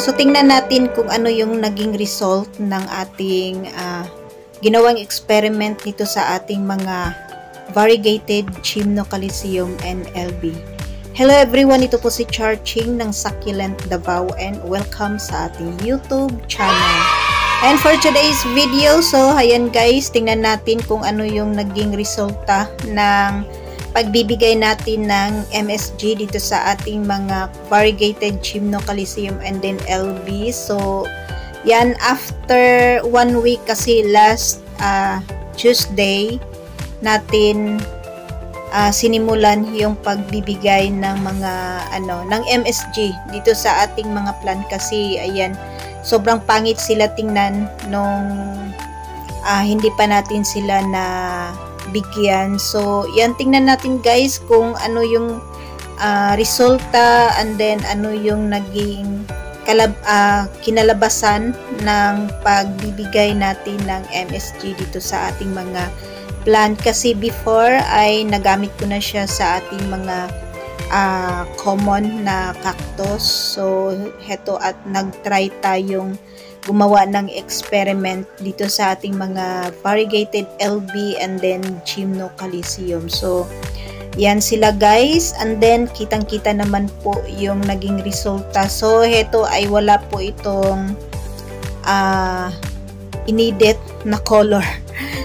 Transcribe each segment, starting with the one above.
So, tingnan natin kung ano yung naging result ng ating ginawang experiment dito sa ating mga variegated Gymnocalcium NLB. Hello everyone, ito po si Char Ching ng Succulent Davao and welcome sa ating YouTube channel. And for today's video, so ayan guys, tingnan natin kung ano yung naging resulta ng pagbibigay natin ng MSG dito sa ating mga variegated Gymnocalcium and then LB. So, yan after 1 week kasi last Tuesday natin sinimulan yung pagbibigay ng mga ng MSG dito sa ating mga plant kasi ayan, sobrang pangit sila tingnan nung hindi pa natin sila na bigyan. So, yan, tingnan natin guys kung ano yung resulta and then ano yung naging kinalabasan ng pagbibigay natin ng MSG dito sa ating mga plant. Kasi before ay nagamit ko na siya sa ating mga common na cactus. So, heto at nag-try tayong gumawa ng experiment dito sa ating mga variegated LB and then Gymnocalcium. So, yan sila guys. And then, kitang-kita naman po yung naging resulta. So, heto ay wala po itong inedit na color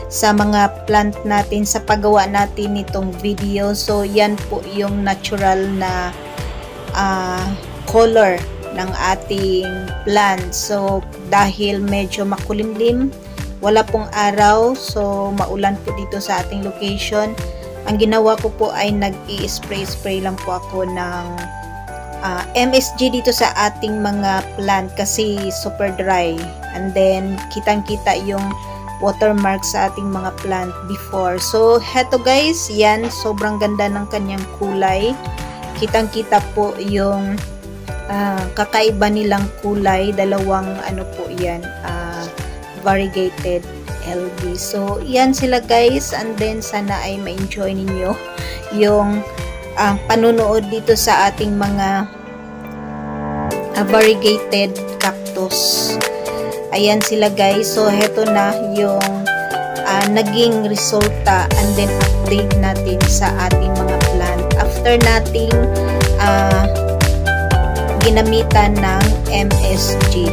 sa mga plant natin sa paggawa natin nitong video. So, yan po yung natural na color ng ating plant. So, dahil medyo makulimlim, wala pong araw, so maulan po dito sa ating location, ang ginawa ko po ay nag-i-spray lang po ako ng MSG dito sa ating mga plant kasi super dry. And then, kitang-kita yung watermark sa ating mga plant before. So, heto guys, yan, sobrang ganda ng kanyang kulay. Kitang-kita po yung kakaiba nilang kulay, dalawang po yan, variegated LB. So, yan sila guys, and then sana ay ma-enjoy ninyo yung panunood dito sa ating mga variegated cactus. Ayan sila guys. So, heto na yung naging resulta and then update natin sa ating mga plant after nating ginamitan ng MSG.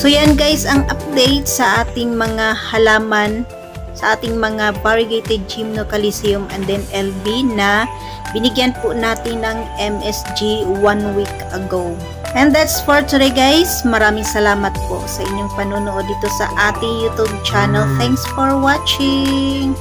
So yan guys, ang update sa ating mga halaman, sa ating mga variegated Gymnocalcium and then LB na binigyan po natin ng MSG 1 week ago. And that's for today guys. Maraming salamat po sa inyong panunood dito sa ating YouTube channel. Thanks for watching!